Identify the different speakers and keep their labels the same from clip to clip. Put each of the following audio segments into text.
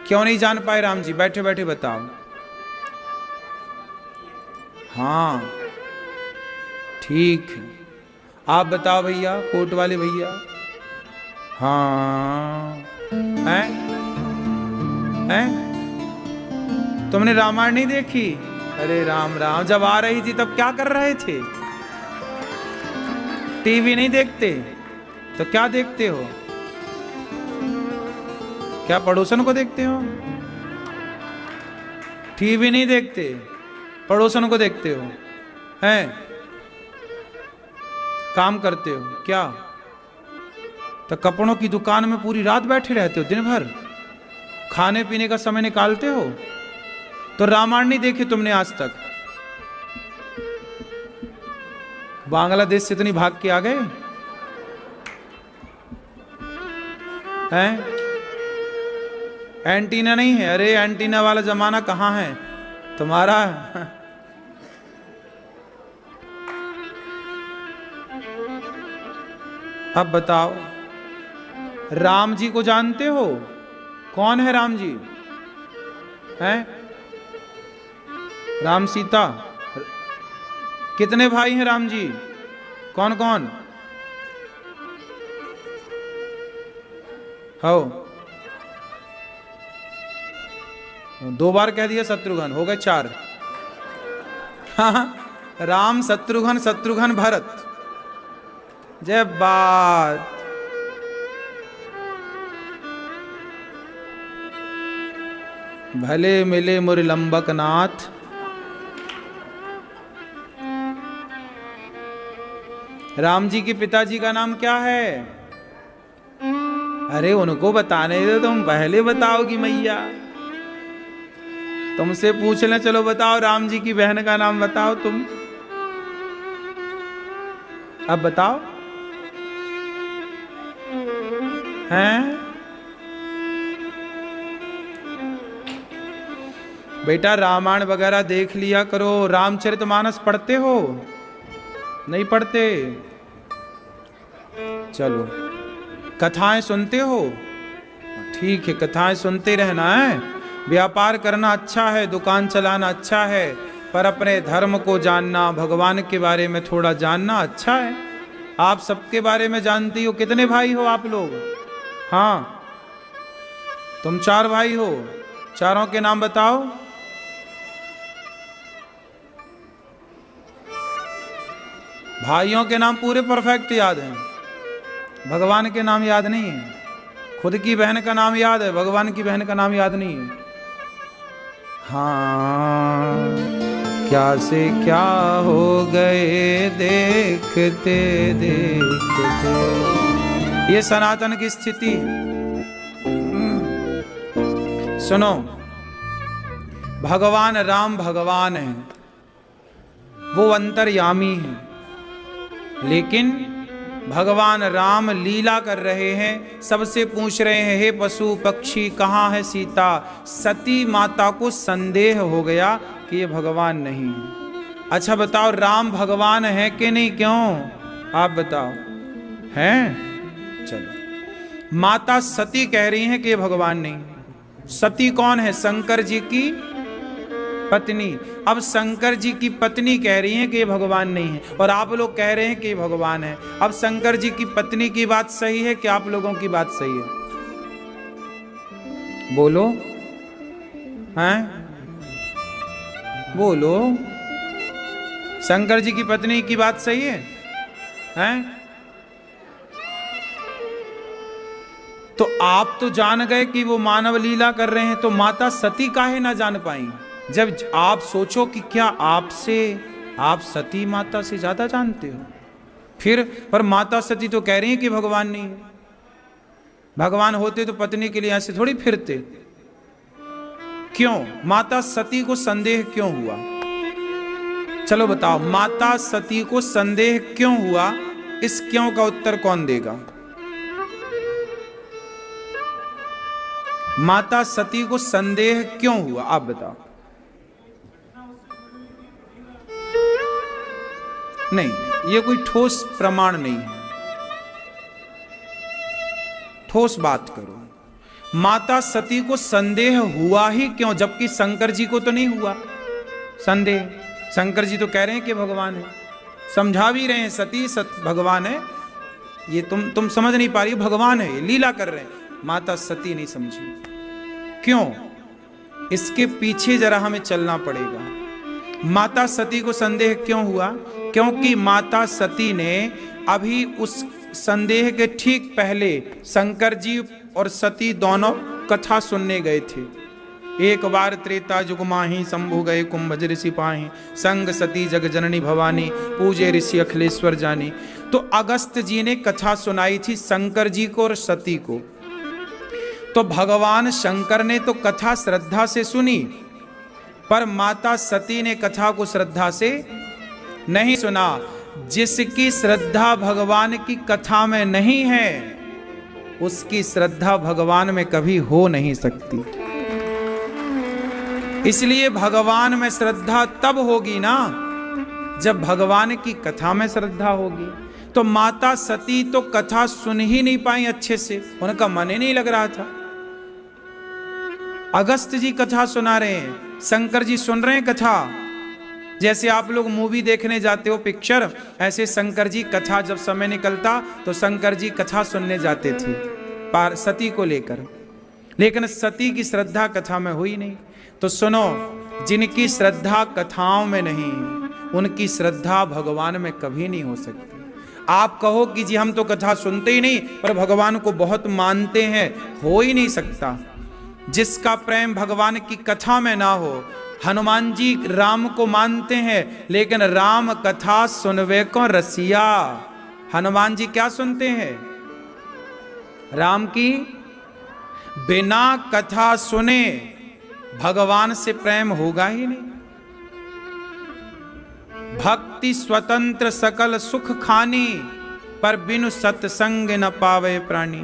Speaker 1: क्यों नहीं जान पाए राम जी? बैठे बैठे बताओ। हाँ ठीक है, आप बताओ भैया, कोट वाले भैया। हाँ हैं? हैं? तुमने रामायण नहीं देखी? अरे राम राम, जब आ रही थी तब क्या कर रहे थे? टीवी नहीं देखते तो क्या देखते हो? क्या पड़ोसन को देखते हो? टीवी नहीं देखते, पड़ोसन को देखते हो, हैं? काम करते हो क्या? तो कपड़ों की दुकान में पूरी रात बैठे रहते हो, दिन भर खाने पीने का समय निकालते हो? तो रामायण नहीं देखी तुमने आज तक? बांग्लादेश से इतनी भाग के आ गए हैं? एंटीना नहीं है? अरे एंटीना वाला जमाना कहां है तुम्हारा? अब बताओ, राम जी को जानते हो? कौन है राम जी? हैं? राम सीता। कितने भाई हैं राम जी? कौन कौन? हो, 2 बार कह दिया शत्रुघ्न, हो गए 4। हाँ, राम शत्रुघ्न, शत्रुघ्न भरत। जय बात। भले मिले मुर लंबक नाथ, राम जी के पिताजी का नाम क्या है? अरे उनको बताने दो, तुम पहले बताओगी मैया। तुमसे पूछ लें, चलो बताओ, राम जी की बहन का नाम बताओ तुम। अब बताओ। हैं? बेटा रामायण वगैरह देख लिया करो। रामचरितमानस पढ़ते हो? नहीं पढ़ते? चलो, कथाएं सुनते हो? ठीक है, कथाएं सुनते रहना है। व्यापार करना अच्छा है, दुकान चलाना अच्छा है, पर अपने धर्म को जानना, भगवान के बारे में थोड़ा जानना अच्छा है। आप सबके बारे में जानती हो। कितने भाई हो आप लोग? हाँ, तुम 4 भाई हो। चारों के नाम बताओ। भाइयों के नाम पूरे परफेक्ट याद हैं, भगवान के नाम याद नहीं है। खुद की बहन का नाम याद है, भगवान की बहन का नाम याद नहीं है। हाँ, क्या से क्या हो गए देखते देखते। ये सनातन की स्थिति। सुनो, भगवान राम भगवान है, वो अंतर्यामी है, लेकिन भगवान राम लीला कर रहे हैं। सबसे पूछ रहे हैं, हे पशु पक्षी कहाँ है सीता? सती माता को संदेह हो गया कि ये भगवान नहीं है। अच्छा बताओ, राम भगवान है कि नहीं? क्यों? आप बताओ। हैं? चलो, माता सती कह रही हैं कि ये भगवान नहीं। सती कौन है? शंकर जी की पत्नी। अब शंकर जी की पत्नी कह रही है कि ये भगवान नहीं है, और आप लोग कह रहे हैं कि ये भगवान है। अब शंकर जी की पत्नी की बात सही है कि आप लोगों की बात सही है? बोलो, हैं? बोलो, शंकर जी की पत्नी की बात सही है? हैं? तो आप तो जान गए कि वो मानव लीला कर रहे हैं, तो माता सती काहे ना जान पाई? जब आप सोचो कि क्या आपसे आप सती माता से ज्यादा जानते हो? फिर पर माता सती तो कह रही है कि भगवान नहीं है। भगवान होते तो पत्नी के लिए ऐसे थोड़ी फिरते। क्यों माता सती को संदेह क्यों हुआ? चलो बताओ, माता सती को संदेह क्यों हुआ? इस क्यों का उत्तर कौन देगा? माता सती को संदेह क्यों हुआ, आप बताओ। नहीं, ये कोई ठोस प्रमाण नहीं है। ठोस बात करो। माता सती को संदेह हुआ ही क्यों, जबकि शंकर जी को तो नहीं हुआ संदेह। शंकर जी तो कह रहे हैं कि भगवान है, समझा भी रहे हैं सती भगवान है, ये तुम समझ नहीं पा रही, भगवान है, ये लीला कर रहे हैं। माता सती नहीं समझी। क्यों? इसके पीछे जरा हमें चलना पड़ेगा। माता सती को संदेह क्यों हुआ? क्योंकि माता सती ने अभी उस संदेह के ठीक पहले शंकर जी और सती दोनों कथा सुनने गए थे। एक बार त्रेता युग माही शंभु गए कुंभज ऋषि पाही, संग सती जग जननी भवानी, पूजे ऋषि अखिलेश्वर जानी। तो अगस्त जी ने कथा सुनाई थी शंकर जी को और सती को। तो भगवान शंकर ने तो कथा श्रद्धा से सुनी, पर माता सती ने कथा को श्रद्धा से नहीं सुना। जिसकी श्रद्धा भगवान की कथा में नहीं है, उसकी श्रद्धा भगवान में कभी हो नहीं सकती। इसलिए भगवान में श्रद्धा तब होगी ना जब भगवान की कथा में श्रद्धा होगी। तो माता सती तो कथा सुन ही नहीं पाई अच्छे से, उनका मन ही नहीं लग रहा था। अगस्त जी कथा सुना रहे हैं, शंकर जी सुन रहे हैं कथा। जैसे आप लोग मूवी देखने जाते हो पिक्चर, ऐसे शंकर जी कथा जब समय निकलता तो शंकर जी कथा सुनने जाते थे सती को लेकर। लेकिन सती की श्रद्धा कथा में हुई नहीं। तो सुनो, जिनकी श्रद्धा कथाओं में नहीं, उनकी श्रद्धा भगवान में कभी नहीं हो सकती। आप कहो कि जी हम तो कथा सुनते ही नहीं पर भगवान को बहुत मानते हैं, हो ही नहीं सकता। जिसका प्रेम भगवान की कथा में ना हो, हनुमान जी राम को मानते हैं लेकिन राम कथा सुनवे को रसिया। हनुमान जी क्या सुनते हैं? राम की। बिना कथा सुने भगवान से प्रेम होगा ही नहीं। भक्ति स्वतंत्र सकल सुख खानी, पर बिनु सत्संग न पावे प्राणी।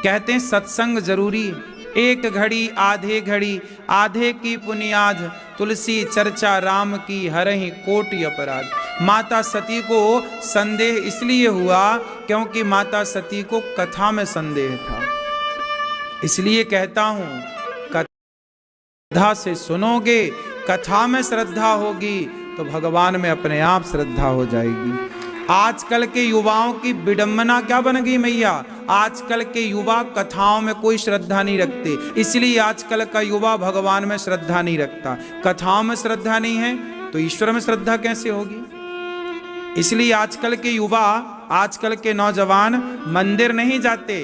Speaker 1: कहते हैं सत्संग जरूरी है। एक घड़ी आधे घड़ी आधे की पुनियाद, तुलसी चर्चा राम की हरहि कोटि अपराध। माता सती को संदेह इसलिए हुआ क्योंकि माता सती को कथा में संदेह था। इसलिए कहता हूं, कथा से सुनोगे, कथा में श्रद्धा होगी तो भगवान में अपने आप श्रद्धा हो जाएगी। आजकल के युवाओं की विडंबना क्या बन गई मैया? आजकल के युवा कथाओं में कोई श्रद्धा नहीं रखते, इसलिए आजकल का युवा भगवान में श्रद्धा नहीं रखता। कथाओं में श्रद्धा नहीं है तो ईश्वर में श्रद्धा कैसे होगी? इसलिए आजकल के युवा, आजकल के नौजवान मंदिर नहीं जाते,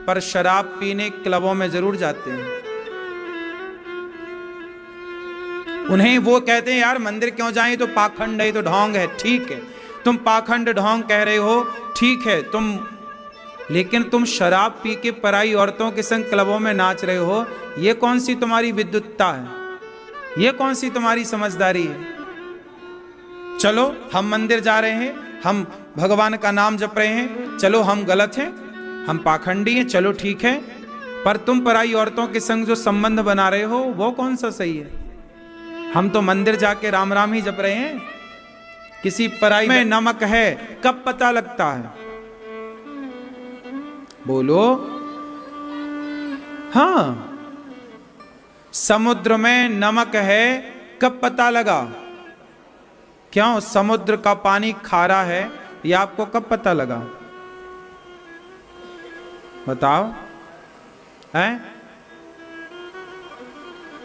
Speaker 1: पर शराब पीने क्लबों में जरूर जाते हैं। उन्हें वो कहते हैं यार मंदिर क्यों जाएं, तो पाखंड है, तो ढोंग है। ठीक है, तुम पाखंड ढोंग कह रहे हो, ठीक है तुम, लेकिन तुम शराब पी के पराई औरतों के संग क्लबों में नाच रहे हो, ये कौन सी तुम्हारी विद्युतता है? ये कौन सी तुम्हारी समझदारी है? चलो हम मंदिर जा रहे हैं, हम भगवान का नाम जप रहे हैं, चलो हम गलत हैं, हम पाखंडी हैं, चलो ठीक है, पर तुम पराई औरतों के संग जो संबंध बना रहे हो वो कौन सा सही है? हम तो मंदिर जाके राम राम ही जप रहे हैं। किसी पराई में नमक है कब पता लगता है? बोलो। हाँ, समुद्र में नमक है कब पता लगा? क्यों? समुद्र का पानी खारा है, यह आपको कब पता लगा? बताओ। है?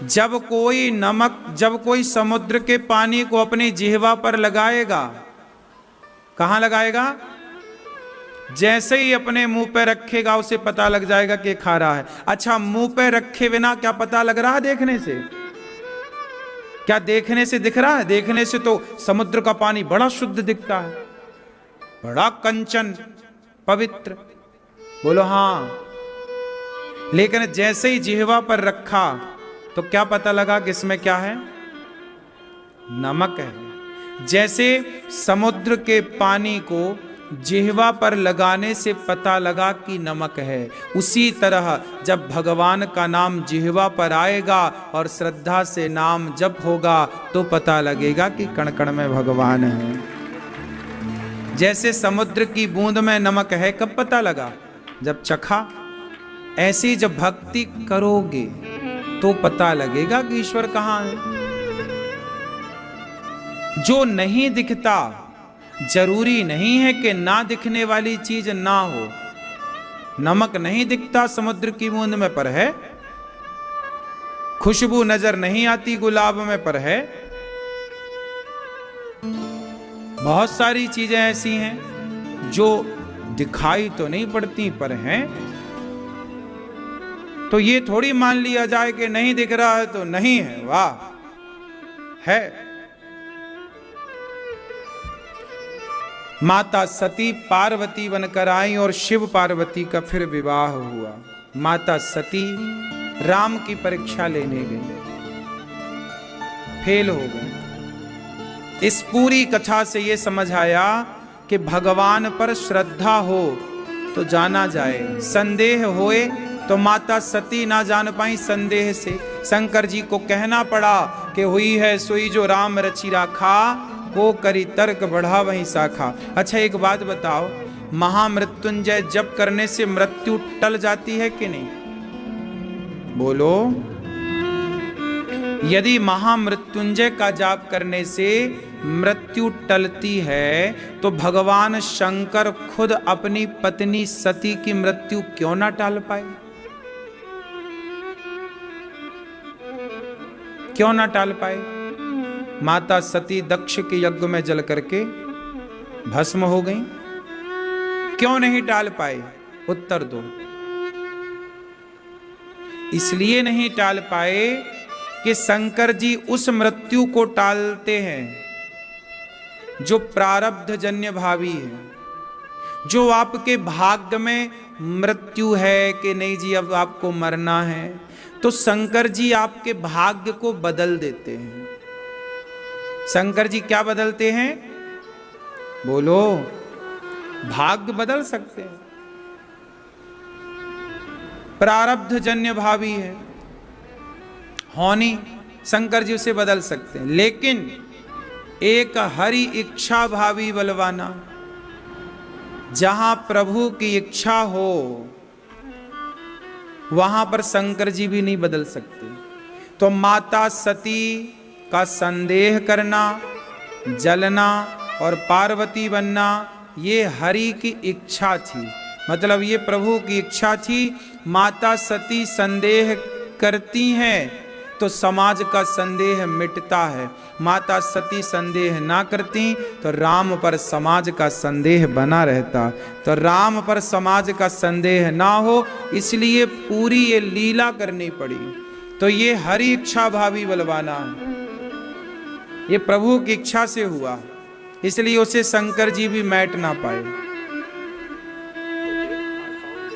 Speaker 1: जब कोई समुद्र के पानी को अपनी जिह्वा पर लगाएगा, कहां लगाएगा? जैसे ही अपने मुंह पे रखेगा उसे पता लग जाएगा कि खारा है। अच्छा, मुंह पे रखे बिना क्या पता लग रहा है देखने से? क्या देखने से दिख रहा है? देखने से तो समुद्र का पानी बड़ा शुद्ध दिखता है, बड़ा कंचन पवित्र। बोलो हाँ। लेकिन जैसे ही जिह्वा पर रखा तो क्या पता लगा कि इसमें क्या है? नमक है। जैसे समुद्र के पानी को जिह्वा पर लगाने से पता लगा कि नमक है, उसी तरह जब भगवान का नाम जिह्वा पर आएगा और श्रद्धा से नाम जप होगा तो पता लगेगा कि कण कण में भगवान है। जैसे समुद्र की बूंद में नमक है, कब पता लगा? जब चखा। ऐसी जब भक्ति करोगे तो पता लगेगा कि ईश्वर कहाँ है। जो नहीं दिखता, जरूरी नहीं है कि ना दिखने वाली चीज ना हो। नमक नहीं दिखता समुद्र की बूंद में पर है, खुशबू नजर नहीं आती गुलाब में पर है। बहुत सारी चीजें ऐसी हैं जो दिखाई तो नहीं पड़ती पर हैं। तो ये थोड़ी मान लिया जाए कि नहीं दिख रहा है तो नहीं है, वाह है। माता सती पार्वती बनकर आई और शिव पार्वती का फिर विवाह हुआ। माता सती राम की परीक्षा लेने गई, फेल हो गई। इस पूरी कथा से यह समझ आया कि भगवान पर श्रद्धा हो तो जाना जाए, संदेह होए तो माता सती ना जान पाई संदेह से। शंकर जी को कहना पड़ा कि हुई है सोई जो राम रचि राखा, को करी तर्क बढ़ा वहीं शाखा। अच्छा एक बात बताओ, महामृत्युंजय जप करने से मृत्यु टल जाती है कि नहीं? बोलो। यदि महामृत्युंजय का जाप करने से मृत्यु टलती है तो भगवान शंकर खुद अपनी पत्नी सती की मृत्यु क्यों ना टाल पाए? क्यों ना टाल पाए? माता सती दक्ष के यज्ञ में जल करके भस्म हो गई, क्यों नहीं टाल पाए? उत्तर दो। इसलिए नहीं टाल पाए कि शंकर जी उस मृत्यु को टालते हैं जो प्रारब्ध जन्य भावी है, जो आपके भाग्य में मृत्यु है कि नहीं जी अब आपको मरना है, तो शंकर जी आपके भाग्य को बदल देते हैं। शंकर जी क्या बदलते हैं? बोलो। भाग्य बदल सकते हैं, प्रारब्ध जन्य भावी है, होनी शंकर जी उसे बदल सकते हैं। लेकिन एक हरि इच्छा भावी बलवाना, जहां प्रभु की इच्छा हो वहां पर शंकर जी भी नहीं बदल सकते। तो माता सती का संदेह करना, जलना और पार्वती बनना ये हरि की इच्छा थी, मतलब ये प्रभु की इच्छा थी। माता सती संदेह करती हैं तो समाज का संदेह मिटता है। माता सती संदेह ना करती तो राम पर समाज का संदेह बना रहता। तो राम पर समाज का संदेह ना हो इसलिए पूरी ये लीला करनी पड़ी। तो ये हरि इच्छा भावी बलवाना है, ये प्रभु की इच्छा से हुआ, इसलिए उसे शंकर जी भी मैट ना पाए।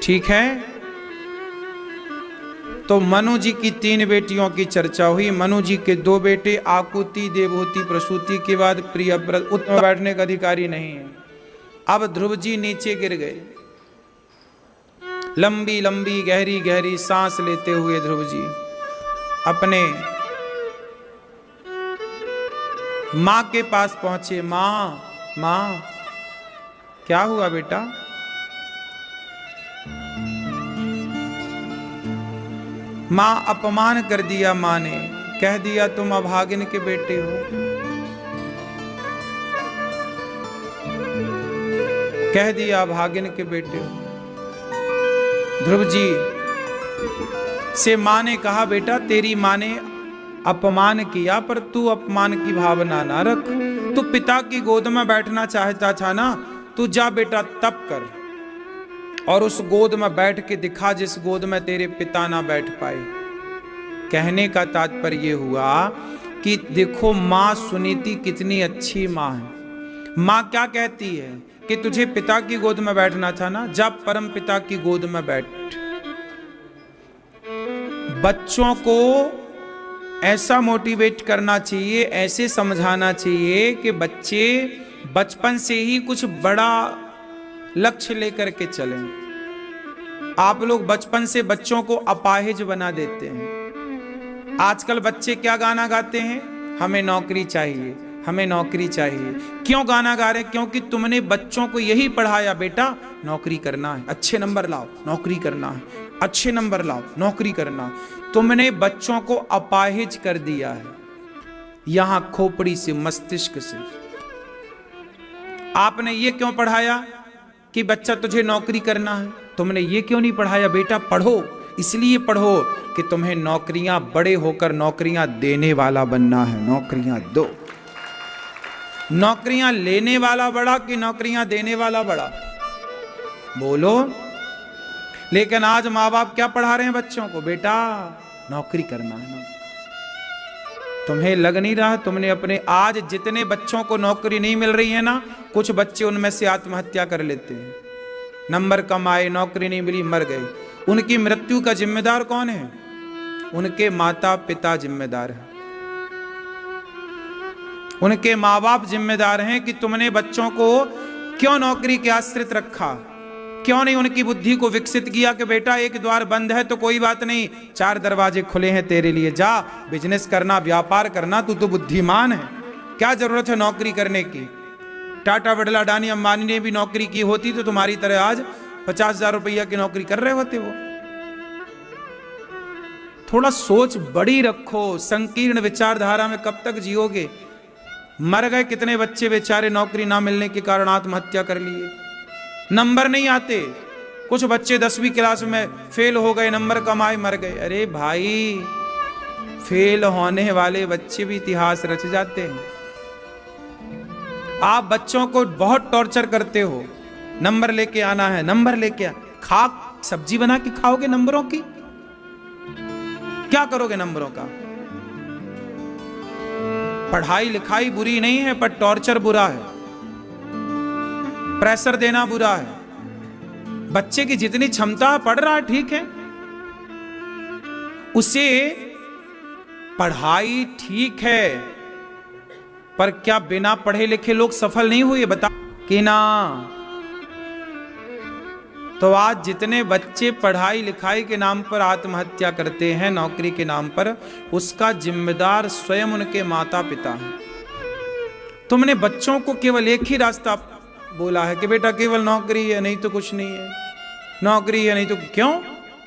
Speaker 1: ठीक है। तो मनु जी की 3 बेटियों की चर्चा हुई। मनु जी के 2 बेटे आकुति, देवहूति, प्रसूति के बाद प्रियव्रत, उत्तर बैठने का अधिकारी नहीं है। अब ध्रुव जी नीचे गिर गए। लंबी लंबी गहरी गहरी सांस लेते हुए ध्रुव जी अपने मां के पास पहुंचे। मां क्या हुआ बेटा? मां अपमान कर दिया। मां ने कह दिया तुम अभागिन के बेटे हो, कह दिया अभागिन के बेटे हो। ध्रुव जी से मां ने कहा बेटा तेरी मां ने अपमान किया पर तू अपमान की भावना ना रख। तू पिता की गोद में बैठना चाहता था ना, तू जा बेटा तप कर और उस गोद में बैठ के दिखा जिस गोद में तेरे पिता ना बैठ पाए। कहने का तात्पर्य ये हुआ कि देखो मां सुनीति कितनी अच्छी मां है। मां क्या कहती है कि तुझे पिता की गोद में बैठना था ना, जा परम पिता की गोद में बैठ। बच्चों को ऐसा मोटिवेट करना चाहिए, ऐसे समझाना चाहिए कि बच्चे बचपन से ही कुछ बड़ा लक्ष्य लेकर के चलें। आप लोग बचपन से बच्चों को अपाहिज बना देते हैं। आजकल बच्चे क्या गाना गाते हैं? हमें नौकरी चाहिए, हमें नौकरी चाहिए। क्यों गाना गा रहे? क्योंकि तुमने बच्चों को यही पढ़ाया बेटा नौकरी करना है, अच्छे नंबर लाओ, नौकरी करना है। अच्छे नंबर लाओ, नौकरी करना। तुमने बच्चों को अपाहिज कर दिया है, यहां खोपड़ी से, मस्तिष्क से। आपने ये क्यों पढ़ाया कि बच्चा तुझे नौकरी करना है? तुमने ये क्यों नहीं पढ़ाया बेटा पढ़ो, इसलिए पढ़ो कि तुम्हें नौकरियां, बड़े होकर नौकरियां देने वाला बनना है। नौकरियां दो। नौकरियां लेने वाला बड़ा कि नौकरियां देने वाला बड़ा? बोलो। लेकिन आज माँ बाप क्या पढ़ा रहे हैं बच्चों को? बेटा नौकरी करना है ना। तुम्हें लग नहीं रहा तुमने अपने, आज जितने बच्चों को नौकरी नहीं मिल रही है ना, कुछ बच्चे उनमें से आत्महत्या कर लेते हैं। नंबर कम आए, नौकरी नहीं मिली, मर गए। उनकी मृत्यु का जिम्मेदार कौन है? उनके माता पिता जिम्मेदार हैं, उनके माँ बाप जिम्मेदार हैं कि तुमने बच्चों को क्यों नौकरी के आश्रित रखा, क्यों नहीं उनकी बुद्धि को विकसित किया कि बेटा एक द्वार बंद है तो कोई बात नहीं, 4 दरवाजे खुले हैं तेरे लिए, जा बिजनेस करना, व्यापार करना, तू तो बुद्धिमान है, क्या जरूरत है नौकरी करने की। टाटा, बिरला, अडानी, अंबानी ने भी नौकरी की होती तो तुम्हारी तरह आज 50,000 रुपया की नौकरी कर रहे होते वो। थोड़ा सोच बड़ी रखो, संकीर्ण विचारधारा में कब तक जियोगे? मर गए कितने बच्चे बेचारे नौकरी ना मिलने के कारण आत्महत्या कर लिए। नंबर नहीं आते, कुछ बच्चे 10वीं क्लास में फेल हो गए, नंबर कम आए, मर गए। अरे भाई, फेल होने वाले बच्चे भी इतिहास रच जाते हैं। आप बच्चों को बहुत टॉर्चर करते हो, नंबर लेके आना है, नंबर लेके आ। खाक सब्जी बना के खाओगे नंबरों की? क्या करोगे नंबरों का? पढ़ाई लिखाई बुरी नहीं है, पर टॉर्चर बुरा है, प्रेशर देना बुरा है। बच्चे की जितनी क्षमता पढ़ रहा है ठीक है, उसे पढ़ाई ठीक है, पर क्या बिना पढ़े लिखे लोग सफल नहीं हुए? बता कि ना। तो आज जितने बच्चे पढ़ाई लिखाई के नाम पर आत्महत्या करते हैं, नौकरी के नाम पर, उसका जिम्मेदार स्वयं उनके माता पिता हैं। तुमने बच्चों को केवल एक ही रास्ता बोला है कि बेटा केवल नौकरी है, नहीं तो कुछ नहीं है, नौकरी है नहीं तो क्यों?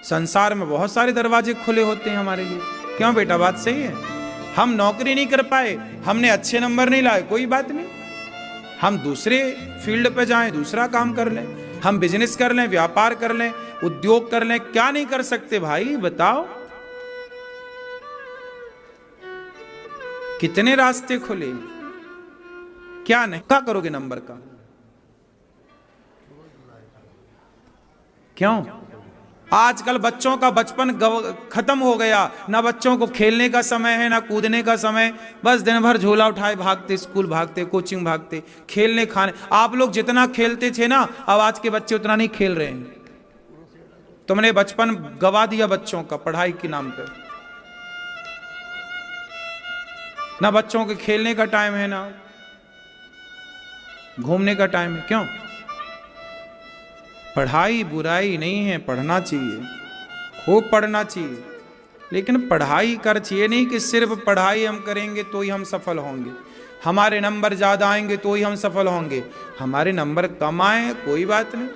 Speaker 1: संसार में बहुत सारे दरवाजे खुले होते हैं हमारे लिए। क्यों बेटा, बात सही है। हम नौकरी नहीं कर पाए, हमने अच्छे नंबर नहीं लाए, कोई बात नहीं, हम दूसरे फील्ड पे जाएं, दूसरा काम कर लें, हम बिजनेस कर लें, व्यापार कर लें, उद्योग कर लें। क्या नहीं कर सकते भाई, बताओ? कितने रास्ते खुले। क्या नहीं, क्या करोगे नंबर का? क्यों? आजकल बच्चों का बचपन खत्म हो गया, ना बच्चों को खेलने का समय है, ना कूदने का समय। बस दिन भर झोला उठाए भागते, स्कूल भागते, कोचिंग भागते, खेलने खाने। आप लोग जितना खेलते थे ना, अब आज के बच्चे उतना नहीं खेल रहे हैं। तुमने बचपन गवा दिया बच्चों का पढ़ाई के नाम पे। ना बच्चों के खेलने का टाइम है, ना घूमने का टाइम है। क्यों? पढ़ाई बुराई नहीं है, पढ़ना चाहिए, खूब पढ़ना चाहिए, लेकिन पढ़ाई कर चाहिए नहीं कि सिर्फ पढ़ाई हम करेंगे तो ही हम सफल होंगे, हमारे नंबर ज़्यादा आएंगे तो ही हम सफल होंगे। हमारे नंबर कम आए कोई बात नहीं,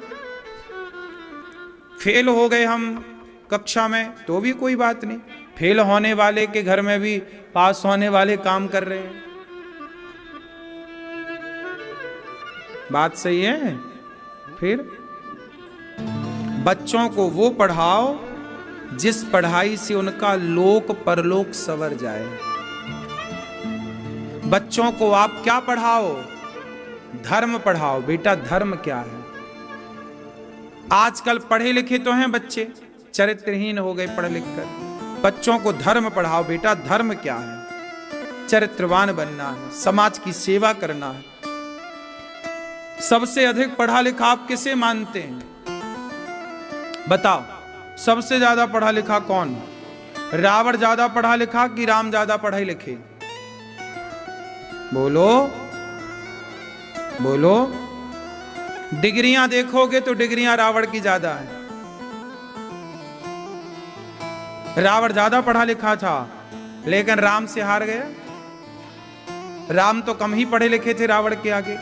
Speaker 1: फेल हो गए हम कक्षा में तो भी कोई बात नहीं, फेल होने वाले के घर में भी पास होने वाले काम कर रहे हैं। बात सही है। फिर बच्चों को वो पढ़ाओ जिस पढ़ाई से उनका लोक परलोक संवर जाए। बच्चों को आप क्या पढ़ाओ? धर्म पढ़ाओ। बेटा धर्म क्या है? आजकल पढ़े लिखे तो हैं बच्चे, चरित्रहीन हो गए पढ़ लिख कर। बच्चों को धर्म पढ़ाओ। बेटा धर्म क्या है? चरित्रवान बनना है, समाज की सेवा करना है। सबसे अधिक पढ़ा लिखा आप किसे मानते हैं? बताओ, सबसे ज्यादा पढ़ा लिखा कौन? रावण ज्यादा पढ़ा लिखा कि राम ज्यादा पढ़े लिखे? बोलो बोलो। डिग्रियां देखोगे तो डिग्रियां रावण की ज्यादा है। रावण ज्यादा पढ़ा लिखा था लेकिन राम से हार गया। राम तो कम ही पढ़े लिखे थे रावण के आगे।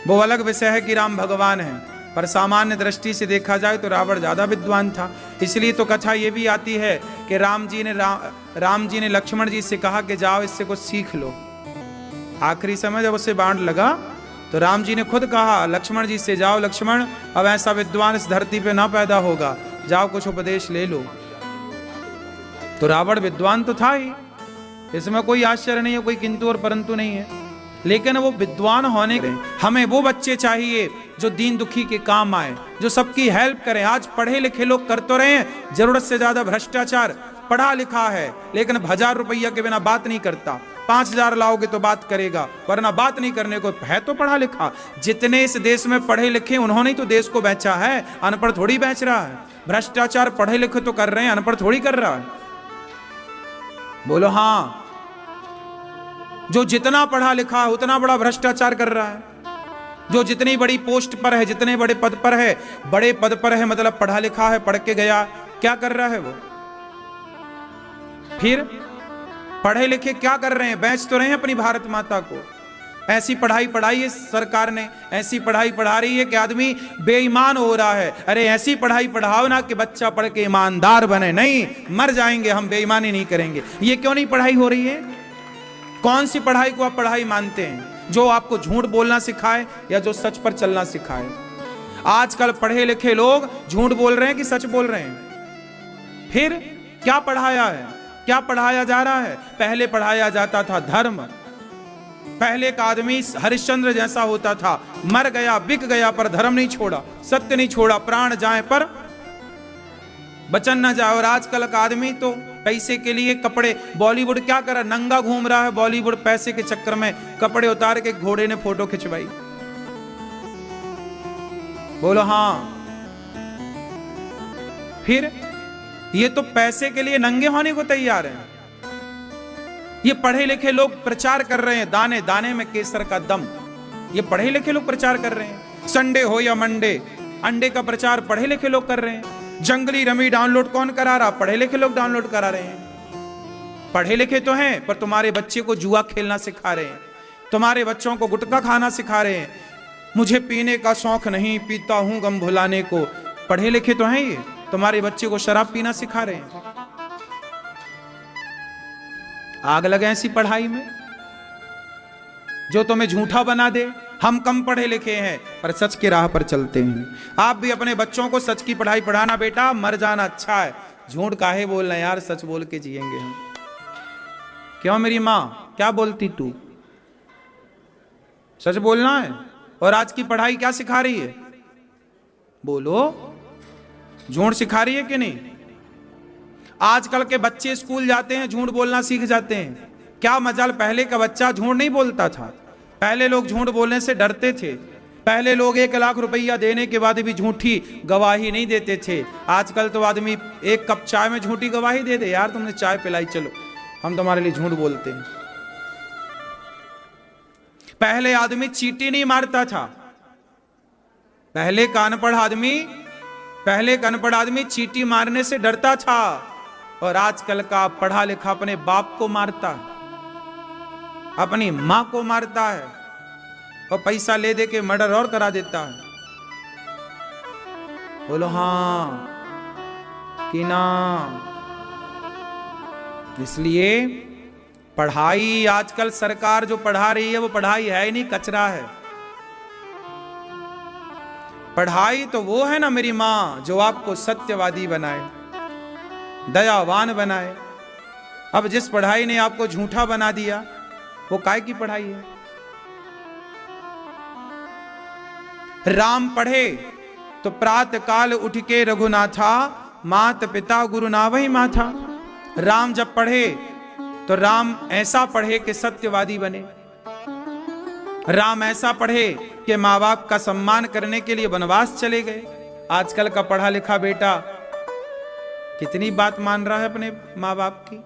Speaker 1: वो अलग विषय है कि राम भगवान हैं, पर सामान्य दृष्टि से देखा जाए तो रावण ज्यादा विद्वान था। इसलिए तो कथा ये भी आती है कि राम जी ने लक्ष्मण जी से कहा कि जाओ इससे कुछ सीख लो। आखिरी समय जब उसे बाण लगा तो राम जी ने खुद कहा लक्ष्मण जी से, जाओ लक्ष्मण, अब ऐसा विद्वान इस धरती पे ना पैदा होगा, जाओ कुछ उपदेश ले लो। तो रावण विद्वान तो था ही, इसमें कोई आश्चर्य नहीं है, कोई किंतु और परंतु नहीं है। लेकिन वो विद्वान होने के हमें वो बच्चे चाहिए जो दीन दुखी के काम आए, जो सबकी हेल्प करें। आज पढ़े लिखे लोग कर तो रहे हैं जरूरत से ज्यादा भ्रष्टाचार, पढ़ा लिखा है लेकिन 1000 रुपया के बिना बात नहीं करता, 5000 लाओगे तो बात करेगा, वरना बात नहीं करने को है। तो पढ़ा लिखा जितने इस देश में पढ़े लिखे उन्होंने ही तो देश को बेचा है, अनपढ़ थोड़ी बेच रहा है। भ्रष्टाचार पढ़े लिखे तो कर रहे हैं, अनपढ़ थोड़ी कर रहा है। बोलो हाँ। जो जितना पढ़ा लिखा है उतना बड़ा भ्रष्टाचार कर रहा है। जो जितनी बड़ी पोस्ट पर है, जितने बड़े पद पर है, बड़े पद पर है मतलब पढ़ा लिखा है, पढ़ के गया, क्या कर रहा है वो? फिर पढ़े लिखे क्या कर रहे हैं? बेच तो रहे हैं अपनी भारत माता को। ऐसी पढ़ाई पढ़ाई है सरकार ने, ऐसी पढ़ाई पढ़ा रही है कि आदमी बेईमान हो रहा है। अरे ऐसी पढ़ाई पढ़ाओ ना कि बच्चा पढ़ के ईमानदार बने। नहीं, मर जाएंगे हम, बेईमानी नहीं करेंगे। ये क्यों नहीं पढ़ाई हो रही है? कौन सी पढ़ाई को आप पढ़ाई मानते हैं? जो आपको झूठ बोलना सिखाए या जो सच पर चलना सिखाए? आजकल पढ़े लिखे लोग झूठ बोल रहे हैं कि सच बोल रहे हैं? फिर क्या पढ़ाया है, क्या पढ़ाया जा रहा है? पहले पढ़ाया जाता था धर्म। पहले का आदमी हरिश्चंद्र जैसा होता था, मर गया बिक गया पर धर्म नहीं छोड़ा, सत्य नहीं छोड़ा, प्राण जाए पर बचन न जाए। और आजकल का आदमी तो पैसे के लिए कपड़े, बॉलीवुड क्या कर रहा, नंगा घूम रहा है बॉलीवुड। पैसे के चक्कर में कपड़े उतार के घोड़े ने फोटो खिंचवाई। बोलो हाँ। फिर ये तो पैसे के लिए नंगे होने को तैयार है। ये पढ़े लिखे लोग प्रचार कर रहे हैं, दाने दाने में केसर का दम। ये पढ़े लिखे लोग प्रचार कर रहे हैं। संडे हो या मंडे, अंडे का प्रचार पढ़े लिखे लोग कर रहे हैं। जंगली रमी डाउनलोड कौन करा रहा? पढ़े लिखे लोग डाउनलोड करा रहे हैं। पढ़े लिखे तो हैं पर तुम्हारे बच्चे को जुआ खेलना सिखा रहे हैं, तुम्हारे बच्चों को गुटखा खाना सिखा रहे हैं। मुझे पीने का शौक नहीं, पीता हूं गम भुलाने को। पढ़े लिखे तो हैं ये, तुम्हारे बच्चे को शराब पीना सिखा रहे हैं। आग लगे ऐसी पढ़ाई में जो तुम्हें झूठा बना दे। हम कम पढ़े लिखे हैं पर सच की राह पर चलते हैं। आप भी अपने बच्चों को सच की पढ़ाई पढ़ाना बेटा, मर जाना अच्छा है। झूठ काहे बोलना यार, सच बोल के जिएंगे हम। क्यों मेरी माँ, क्या बोलती तू? सच बोलना है। और आज की पढ़ाई क्या सिखा रही है? बोलो, झूठ सिखा रही है कि नहीं? आजकल के बच्चे स्कूल जाते हैं, झूठ बोलना सीख जाते हैं। क्या मजाल, पहले का बच्चा झूठ नहीं बोलता था। पहले लोग झूठ बोलने से डरते थे। पहले लोग 1 लाख रुपया देने के बाद भी झूठी गवाही नहीं देते थे। आजकल तो आदमी 1 कप चाय में झूठी गवाही दे दे, यार तुमने चाय पिलाई, चलो हम तुम्हारे लिए झूठ बोलते हैं। पहले आदमी चींटी नहीं मारता था। पहले का अनपढ़ आदमी चींटी मारने से डरता था। और आजकल का पढ़ा लिखा अपने बाप को मारता है, अपनी मां को मारता है और पैसा ले दे के मर्डर और करा देता है। बोलो हाँ कि ना? इसलिए पढ़ाई आजकल सरकार जो पढ़ा रही है वो पढ़ाई है ही नहीं, कचरा है। पढ़ाई तो वो है ना मेरी मां जो आपको सत्यवादी बनाए, दयावान बनाए। अब जिस पढ़ाई ने आपको झूठा बना दिया वो काय की पढ़ाई है? राम पढ़े तो प्रातः काल उठ के रघुनाथा, मात पिता गुरु ना वही माथा। राम जब पढ़े तो राम ऐसा पढ़े कि सत्यवादी बने। राम ऐसा पढ़े कि माँ बाप का सम्मान करने के लिए वनवास चले गए। आजकल का पढ़ा लिखा बेटा कितनी बात मान रहा है अपने माँ बाप की।